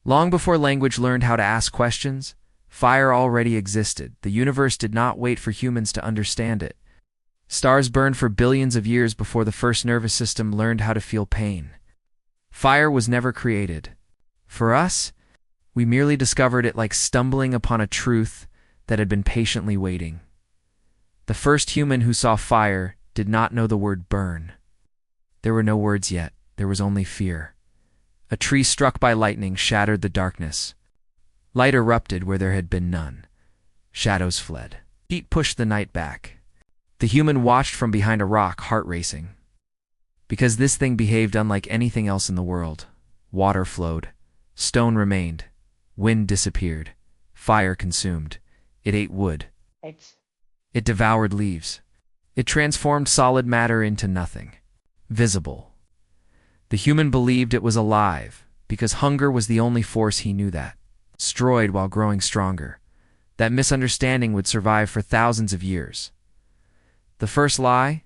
Long before language learned how to ask questions, fire already existed. The universe did not wait for humans to understand it. Stars burned for billions of years before the first nervous system learned how to feel pain. Fire was never created. For us, we merely discovered it like stumbling upon a truth that had been patiently waiting. The first human who saw fire did not know the word burn. There were no words yet. There was only fear. A tree struck by lightning shattered the darkness. Light erupted where there had been none. Shadows fled. Heat pushed the night back. The human watched from behind a rock, heart racing. Because this thing behaved unlike anything else in the world. Water flowed. Stone remained. Wind disappeared. Fire consumed. It ate wood. It devoured leaves. It transformed solid matter into nothing. Visible. The human believed it was alive, because hunger was the only force he knew that. Destroyed while growing stronger. That misunderstanding would survive for thousands of years. The first lie?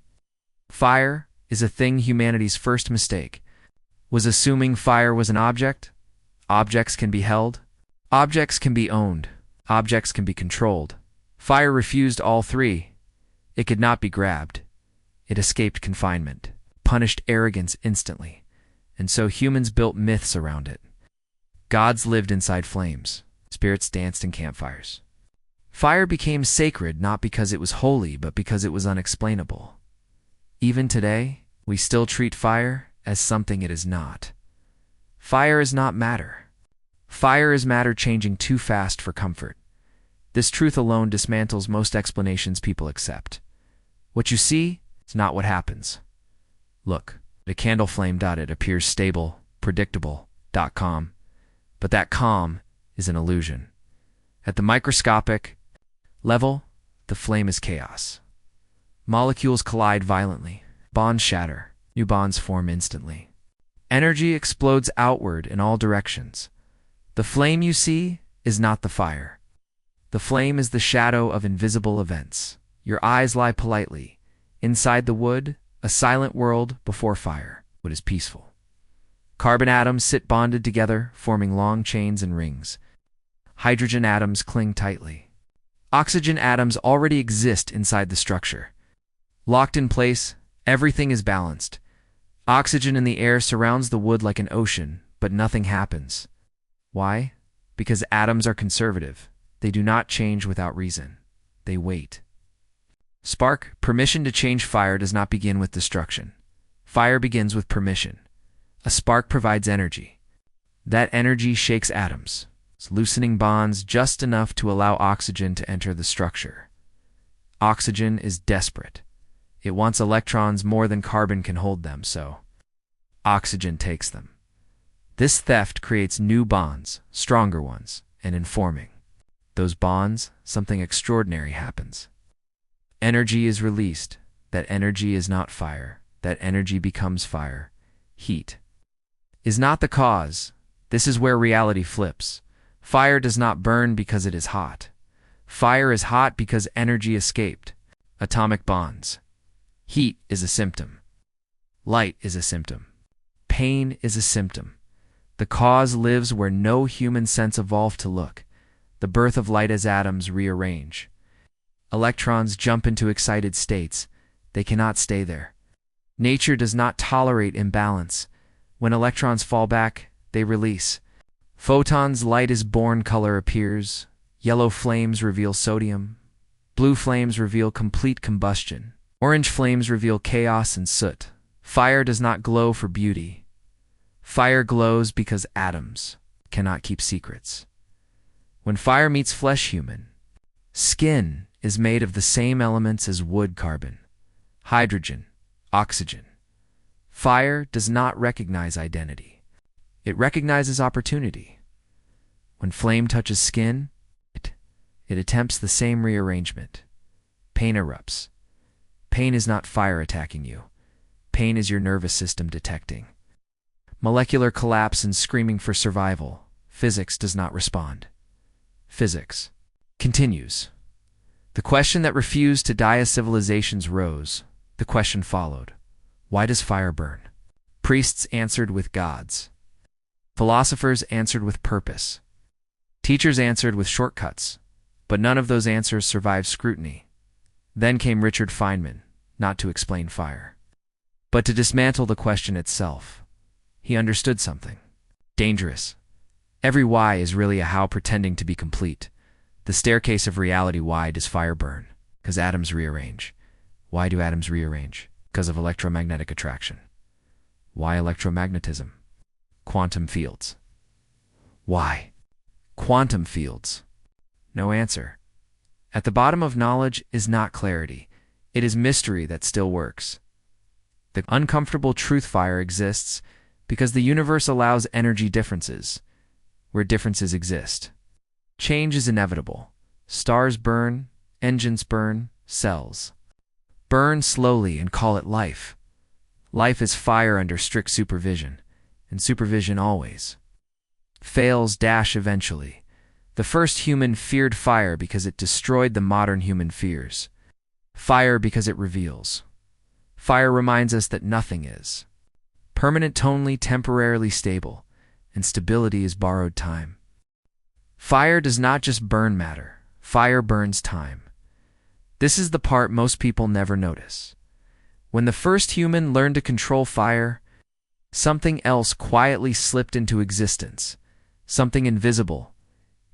Fire is a thing. Humanity's first mistake was assuming fire was an object. Objects can be held. Objects can be owned. Objects can be controlled. Fire refused all three. It could not be grabbed. It escaped confinement, punished arrogance instantly, and so humans built myths around it. Gods lived inside flames. Spirits danced in campfires. Fire became sacred not because it was holy, but because it was unexplainable. Even today, we still treat fire as something it is not. Fire is not matter. Fire is matter changing too fast for comfort. This truth alone dismantles most explanations people accept. What you see is not what happens. Look, a candle flame. It appears stable, predictable, calm. But that calm is an illusion. At the microscopic level, the flame is chaos. Molecules collide violently. Bonds shatter. New bonds form instantly. Energy explodes outward in all directions. The flame you see is not the fire. The flame is the shadow of invisible events. Your eyes lie politely. Inside the wood, a silent world before fire. Wood is peaceful. Carbon atoms sit bonded together, forming long chains and rings. Hydrogen atoms cling tightly. Oxygen atoms already exist inside the structure. Locked in place, everything is balanced. Oxygen in the air surrounds the wood like an ocean, but nothing happens. Why? Because atoms are conservative. They do not change without reason. They wait. Spark, permission to change. Fire does not begin with destruction. Fire begins with permission. A spark provides energy. That energy shakes atoms, loosening bonds just enough to allow oxygen to enter the structure. Oxygen is desperate. It wants electrons more than carbon can hold them, so oxygen takes them. This theft creates new bonds, stronger ones, and in forming those bonds, something extraordinary happens. Energy is released. That energy is not fire. That energy becomes fire. Heat is not the cause. This is where reality flips. Fire does not burn because it is hot. Fire is hot because energy escaped. Atomic bonds. Heat is a symptom. Light is a symptom. Pain is a symptom. The cause lives where no human sense evolved to look. The birth of light as atoms rearrange. Electrons jump into excited states. They cannot stay there. Nature does not tolerate imbalance. When electrons fall back, they release. Photons, light is born, color appears. Yellow flames reveal sodium. Blue flames reveal complete combustion. Orange flames reveal chaos and soot. Fire does not glow for beauty. Fire glows because atoms cannot keep secrets. When fire meets flesh, human skin is made of the same elements as wood, carbon, hydrogen, oxygen. Fire does not recognize identity. It recognizes opportunity. When flame touches skin, it attempts the same rearrangement. Pain erupts. Pain is not fire attacking you. Pain is your nervous system detecting. Molecular collapse and screaming for survival. Physics does not respond. Physics continues. The question that refused to die as civilizations rose. The question followed. Why does fire burn? Priests answered with gods. Philosophers answered with purpose. Teachers answered with shortcuts, but none of those answers survived scrutiny. Then came Richard Feynman, not to explain fire, but to dismantle the question itself. He understood something dangerous. Every why is really a how pretending to be complete. The staircase of reality. Why does fire burn? Because atoms rearrange. Why do atoms rearrange? Because of electromagnetic attraction. Why electromagnetism? Quantum fields. Why? Quantum fields. No answer. At the bottom of knowledge is not clarity. It is mystery that still works. The uncomfortable truth fire exists because the universe allows energy differences where differences exist. Change is inevitable. Stars burn, engines burn, cells burn slowly and call it life. Life is fire under strict supervision, and supervision always fails eventually. The first human feared fire because it destroyed the modern human fears. Fire because it reveals. Fire reminds us that nothing is permanent, only temporarily stable, and stability is borrowed time. Fire does not just burn matter. Fire burns time. This is the part most people never notice. When the first human learned to control fire, something else quietly slipped into existence, something invisible,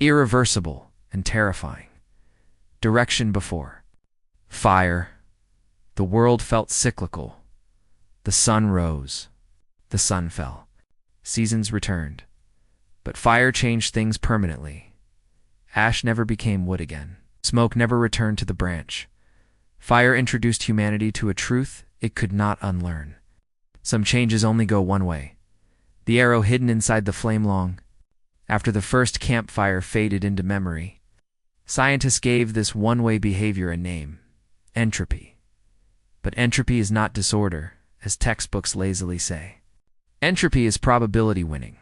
irreversible, and terrifying. Direction before fire, the world felt cyclical. The sun rose. The sun fell. Seasons returned. But fire changed things permanently. Ash never became wood again. Smoke never returned to the branch. Fire introduced humanity to a truth it could not unlearn. Some changes only go one way. The arrow hidden inside the flame long after the first campfire faded into memory. Scientists gave this one-way behavior a name: entropy. But entropy is not disorder, as textbooks lazily say. Entropy is probability winning.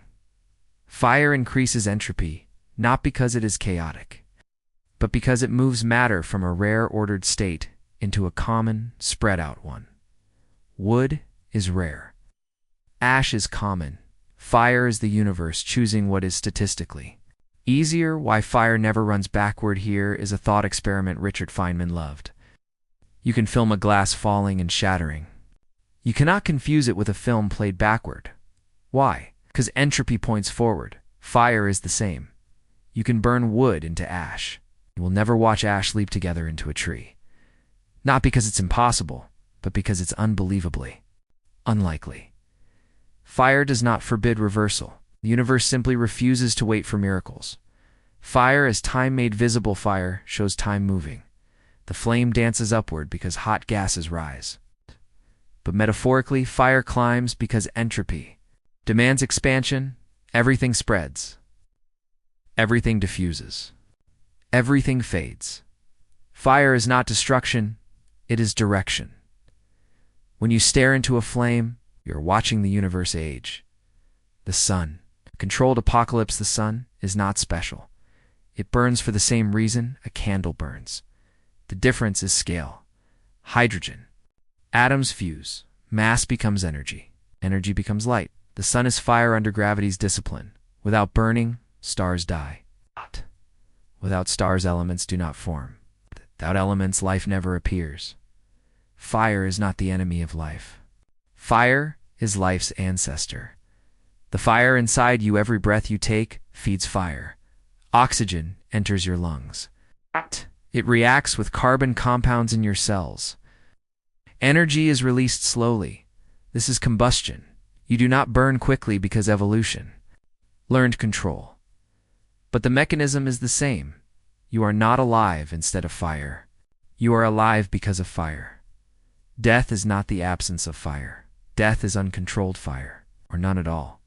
Fire increases entropy, not because it is chaotic, but because it moves matter from a rare ordered state into a common, spread-out one. Wood is rare. Ash is common. Fire is the universe choosing what is statistically easier. Why fire never runs backward here is a thought experiment Richard Feynman loved. You can film a glass falling and shattering. You cannot confuse it with a film played backward. Why? Because entropy points forward. Fire is the same. You can burn wood into ash. You will never watch ash leap together into a tree. Not because it's impossible, but because it's unbelievably unlikely. Fire does not forbid reversal. The universe simply refuses to wait for miracles. Fire, as time made visible, fire shows time moving. The flame dances upward because hot gases rise. But metaphorically, fire climbs because entropy demands expansion. Everything spreads. Everything diffuses. Everything fades. Fire is not destruction, it is direction. When you stare into a flame, you're watching the universe age. The sun. Controlled apocalypse. The sun is not special. It burns for the same reason a candle burns. The difference is scale. Hydrogen. Atoms fuse. Mass becomes energy. Energy becomes light. The sun is fire under gravity's discipline. Without burning, stars die. Without stars, elements do not form. Without elements, life never appears. Fire is not the enemy of life. Fire is life's ancestor. The fire inside you, every breath you take, feeds fire. Oxygen enters your lungs. It reacts with carbon compounds in your cells. Energy is released slowly. This is combustion. You do not burn quickly because evolution learned control. But the mechanism is the same. You are not alive instead of fire. You are alive because of fire. Death is not the absence of fire. Death is uncontrolled fire, or none at all.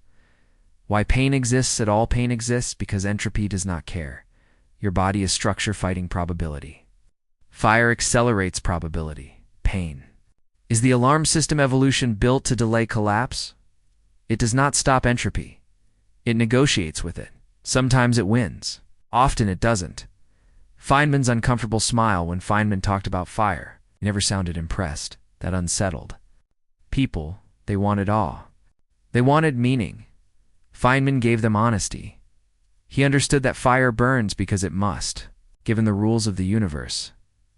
Why pain exists at all? Pain exists because entropy does not care. Your body is structure fighting probability. Fire accelerates probability. Pain. Is the alarm system evolution built to delay collapse? It does not stop entropy. It negotiates with it. Sometimes it wins. Often it doesn't. Feynman's uncomfortable smile when Feynman talked about fire. He never sounded impressed. That unsettled. People, they wanted awe. They wanted meaning. Feynman gave them honesty. He understood that fire burns because it must, given the rules of the universe.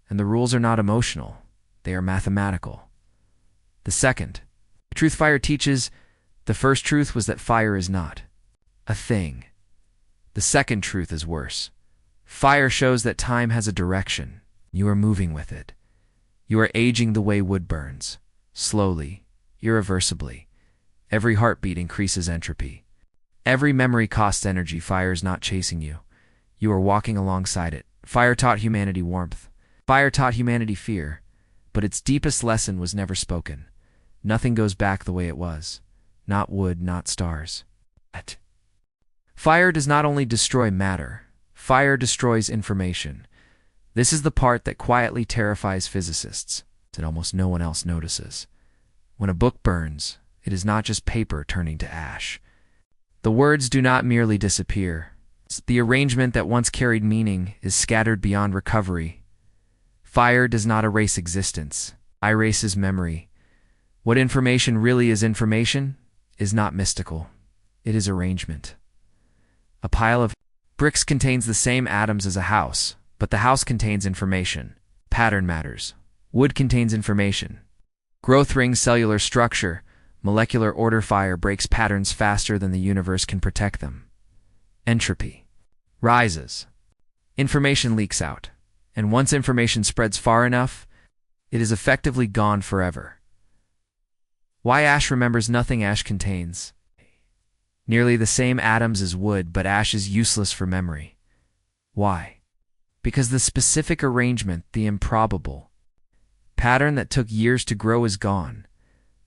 And the rules are not emotional, they are mathematical. The second truth fire teaches, the first truth was that fire is not a thing. The second truth is worse. Fire shows that time has a direction. You are moving with it. You are aging the way wood burns, slowly, irreversibly. Every heartbeat increases entropy. Every memory costs energy. Fire is not chasing you. You are walking alongside it. Fire taught humanity warmth. Fire taught humanity fear. But its deepest lesson was never spoken. Nothing goes back the way it was. Not wood, not stars. Fire does not only destroy matter. Fire destroys information. This is the part that quietly terrifies physicists, that almost no one else notices. When a book burns, it is not just paper turning to ash. The words do not merely disappear. The arrangement that once carried meaning is scattered beyond recovery. Fire does not erase existence. It erases memory. What information really is information is not mystical. It is arrangement. A pile of bricks contains the same atoms as a house, but the house contains information. Pattern matters. Wood contains information. Growth rings cellular structure. Molecular order. Fire breaks patterns faster than the universe can protect them. Entropy rises. Information leaks out. And once information spreads far enough, it is effectively gone forever. Why ash remembers nothing. Ash contains nearly the same atoms as wood, but ash is useless for memory. Why? Because the specific arrangement, the improbable pattern that took years to grow, is gone.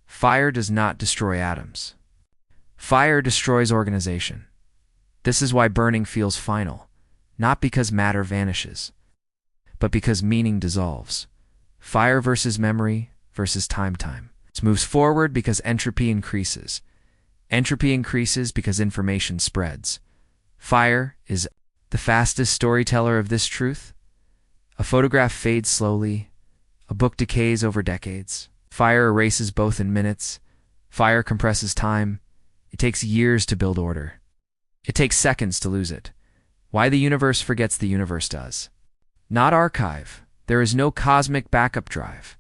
Fire does not destroy atoms. Fire destroys organization. This is why burning feels final, not because matter vanishes, but because meaning dissolves. Fire versus memory versus time. It moves forward because entropy increases. Entropy increases because information spreads. Fire is the fastest storyteller of this truth. A photograph fades slowly. A book decays over decades. Fire erases both in minutes. Fire compresses time. It takes years to build order. It takes seconds to lose it. Why the universe forgets the universe does. Not archive. There is no cosmic backup drive.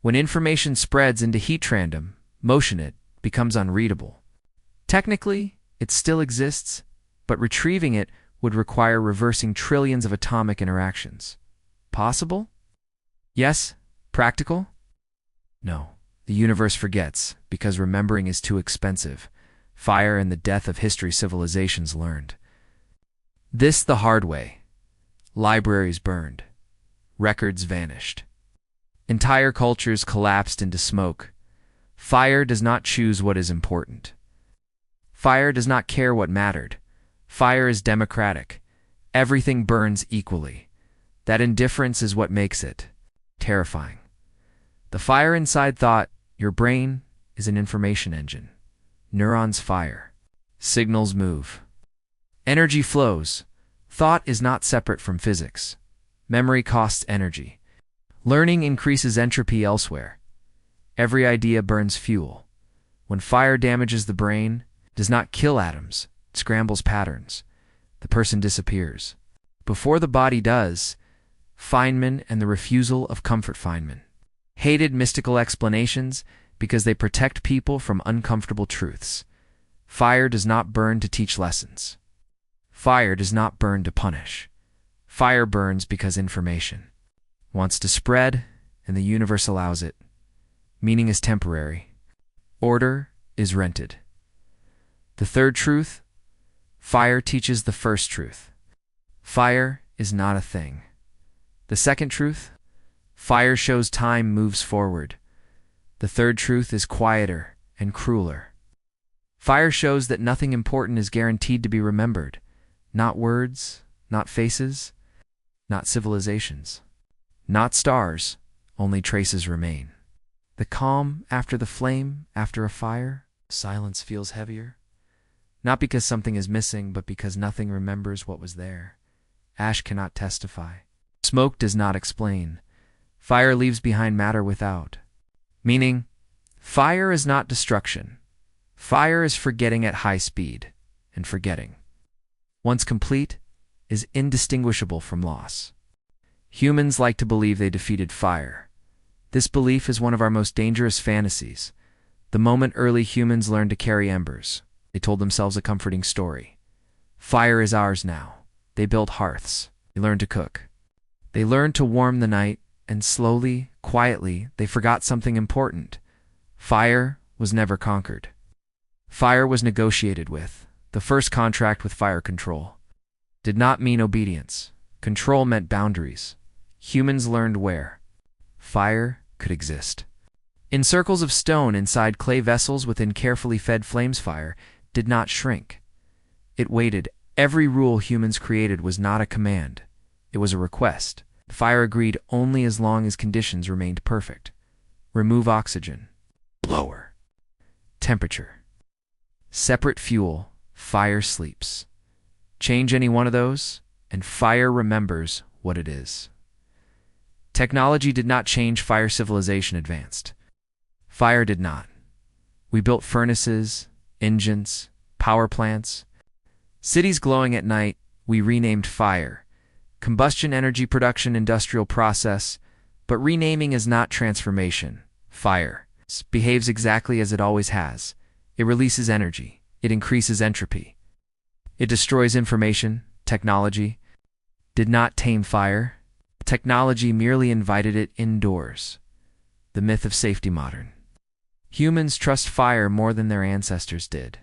When information spreads into heat random motion, it becomes unreadable. Technically, it still exists, but retrieving it would require reversing trillions of atomic interactions. Possible? Yes. Practical? No. The universe forgets because remembering is too expensive. Fire and the death of history. Civilizations learned this the hard way. Libraries burned. Records vanished. Entire cultures collapsed into smoke. Fire does not choose what is important. Fire does not care what mattered. Fire is democratic. Everything burns equally. That indifference is what makes it terrifying. The fire inside thought, your brain, is an information engine. Neurons fire. Signals move. Energy flows. Thought is not separate from physics. Memory costs energy. Learning increases entropy elsewhere. Every idea burns fuel. When fire damages the brain, it does not kill atoms, it scrambles patterns. The person disappears. Before the body does, Feynman and the refusal of comfort. Feynman hated mystical explanations because they protect people from uncomfortable truths. Fire does not burn to teach lessons. Fire does not burn to punish. Fire burns because information wants to spread, and the universe allows it. Meaning is temporary. Order is rented. The third truth, fire teaches the first truth. Fire is not a thing. The second truth, fire shows time moves forward. The third truth is quieter and crueler. Fire shows that nothing important is guaranteed to be remembered. Not words, not faces, not civilizations, not stars, only traces remain. The calm after the flame, after a fire, silence feels heavier. Not because something is missing, but because nothing remembers what was there. Ash cannot testify. Smoke does not explain. Fire leaves behind matter without. Meaning, fire is not destruction. Fire is forgetting at high speed. and forgetting, once complete, is indistinguishable from loss. Humans like to believe they defeated fire. This belief is one of our most dangerous fantasies. The moment early humans learned to carry embers, they told themselves a comforting story. Fire is ours now. They built hearths. They learned to cook. They learned to warm the night, and slowly, quietly, they forgot something important. Fire was never conquered. Fire was negotiated with. The first contract with fire control did not mean obedience. Control meant boundaries. Humans learned where fire could exist. In circles of stone inside clay vessels within carefully fed flames, fire did not shrink. It waited. Every rule humans created was not a command. It was a request. Fire agreed only as long as conditions remained perfect. Remove oxygen. Lower temperature. Separate fuel. Fire sleeps. Change any one of those, and fire remembers what it is. Technology did not change fire. Civilization advanced. Fire did not. We built furnaces, engines, power plants, cities glowing at night. We renamed fire. Combustion, energy production, industrial process. But renaming is not transformation. Fire behaves exactly as it always has. It releases energy. It increases entropy. It destroys information. Technology did not tame fire. Technology merely invited it indoors. The myth of safety. Modern humans trust fire more than their ancestors did.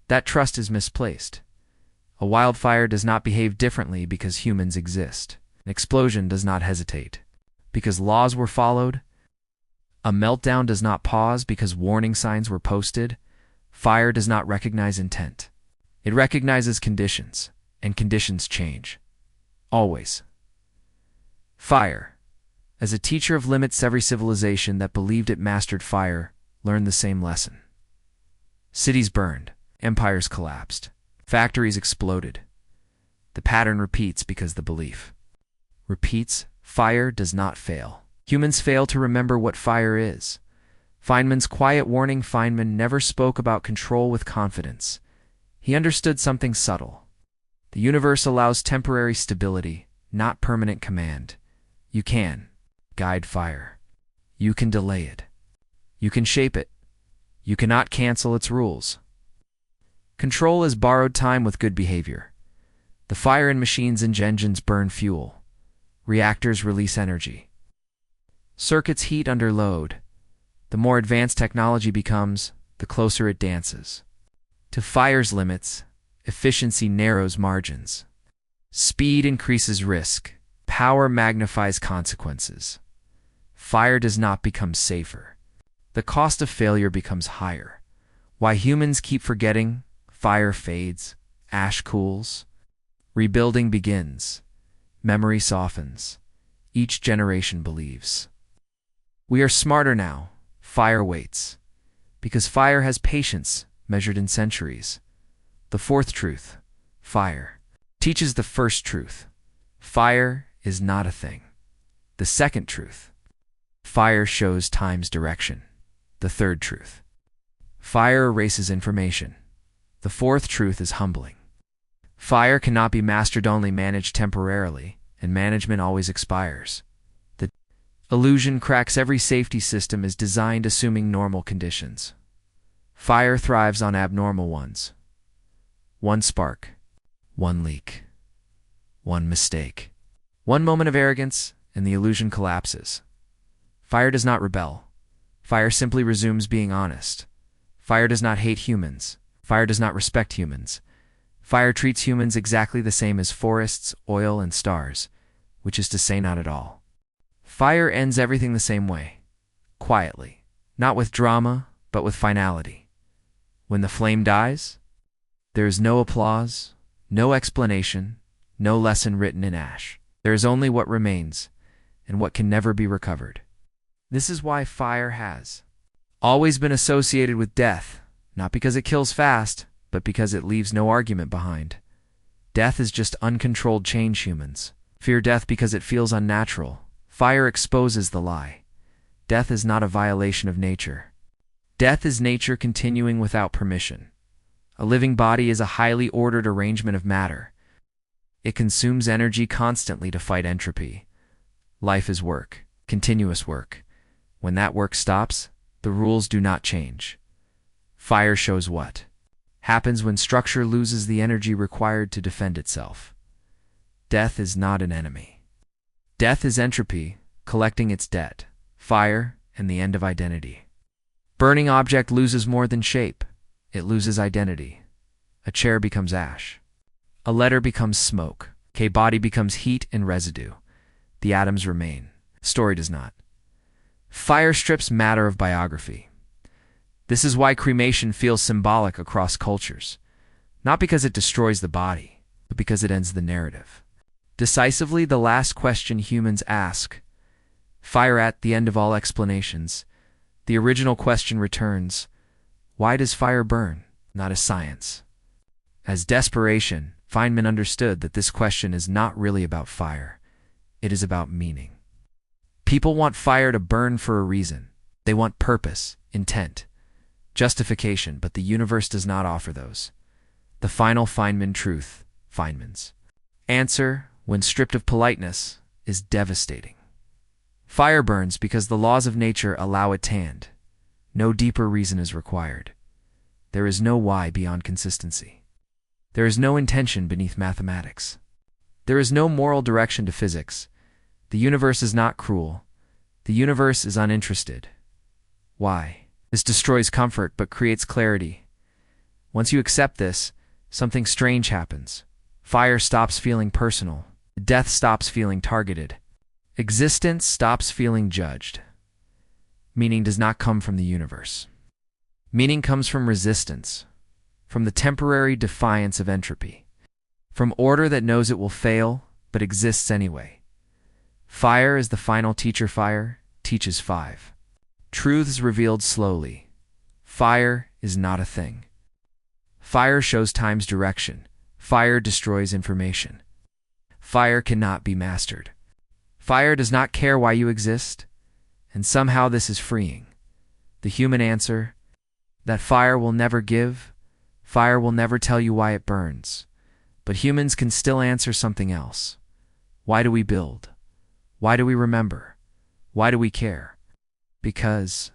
That trust is misplaced. A wildfire does not behave differently because humans exist. An explosion does not hesitate because laws were followed. A meltdown does not pause because warning signs were posted. Fire does not recognize intent. It recognizes conditions, and conditions change. Always. Fire, as a teacher of limits, every civilization that believed it mastered fire learned the same lesson. Cities burned, empires collapsed, factories exploded. The pattern repeats because the belief repeats. Fire does not fail. Humans fail to remember what fire is. Feynman's quiet warning. Feynman never spoke about control with confidence. He understood something subtle. The universe allows temporary stability, not permanent command. You can guide fire. You can delay it. You can shape it. You cannot cancel its rules. Control is borrowed time with good behavior. The fire in machines and engines burn fuel. Reactors release energy. Circuits heat under load. The more advanced technology becomes, the closer it dances. To fire's limits, efficiency narrows margins. Speed increases risk. Power magnifies consequences. Fire does not become safer. The cost of failure becomes higher. Why humans keep forgetting? Fire fades. Ash cools. Rebuilding begins. Memory softens. Each generation believes. We are smarter now. Fire waits. Because fire has patience measured in centuries. The fourth truth, fire, teaches the first truth. Fire is not a thing. The second truth, fire shows time's direction. The third truth, fire erases information. The fourth truth is humbling. Fire cannot be mastered, only managed temporarily, and management always expires. The illusion cracks. Every safety system is designed assuming normal conditions. Fire thrives on abnormal ones. One spark, one leak, one mistake, one moment of arrogance, and the illusion collapses. Fire does not rebel. Fire simply resumes being honest. Fire does not hate humans. Fire does not respect humans. Fire treats humans exactly the same as forests, oil, and stars, which is to say, not at all. Fire ends everything the same way, quietly, not with drama, but with finality. When the flame dies, there is no applause, no explanation, no lesson written in ash. There is only what remains, and what can never be recovered. This is why fire has always been associated with death, not because it kills fast, but because it leaves no argument behind. Death is just uncontrolled change. Humans fear death because it feels unnatural. Fire exposes the lie. Death is not a violation of nature. Death is nature continuing without permission. A living body is a highly ordered arrangement of matter. It consumes energy constantly to fight entropy. Life is work, continuous work. When that work stops, the rules do not change. Fire shows what happens when structure loses the energy required to defend itself. Death is not an enemy. Death is entropy, collecting its debt, fire, and the end of identity. Burning object loses more than shape. It loses identity. A chair becomes ash. A letter becomes smoke. A body becomes heat and residue. The atoms remain. Story does not. Fire strips matter of biography. This is why cremation feels symbolic across cultures. Not because it destroys the body, but because it ends the narrative. Decisively, the last question humans ask. Fire at the end of all explanations. The original question returns. Why does fire burn? Not as science. As desperation, Feynman understood that this question is not really about fire. It is about meaning. People want fire to burn for a reason. They want purpose, intent, justification, but the universe does not offer those. The final Feynman truth, Feynman's answer, when stripped of politeness, is devastating. Fire burns because the laws of nature allow it to end. No deeper reason is required. There is no why beyond consistency. There is no intention beneath mathematics. There is no moral direction to physics. The universe is not cruel. The universe is uninterested. Why? This destroys comfort but creates clarity. Once you accept this, something strange happens. Fire stops feeling personal. Death stops feeling targeted. Existence stops feeling judged. Meaning does not come from the universe. Meaning comes from resistance, from the temporary defiance of entropy, from order that knows it will fail but exists anyway. Fire is the final teacher. Fire teaches five truths revealed slowly. Fire is not a thing. Fire shows time's direction. Fire destroys information. Fire cannot be mastered. Fire does not care why you exist, and somehow this is freeing. The human answer, that fire will never give, fire will never tell you why it burns. But humans can still answer something else. Why do we build? Why do we remember? Why do we care? Because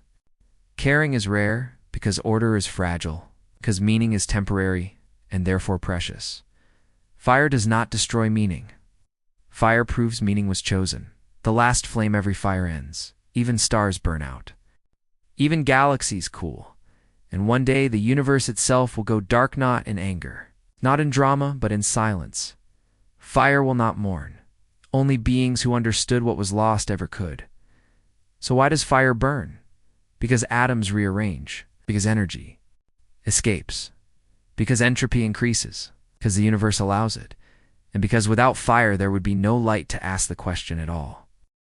caring is rare, because order is fragile, because meaning is temporary and therefore precious. Fire does not destroy meaning. Fire proves meaning was chosen. The last flame every fire ends. Even stars burn out. Even galaxies cool. And one day the universe itself will go dark, not in anger, not in drama, but in silence. Fire will not mourn. Only beings who understood what was lost ever could. So why does fire burn? Because atoms rearrange. Because energy escapes. Because entropy increases. Because the universe allows it. And because without fire there would be no light to ask the question at all.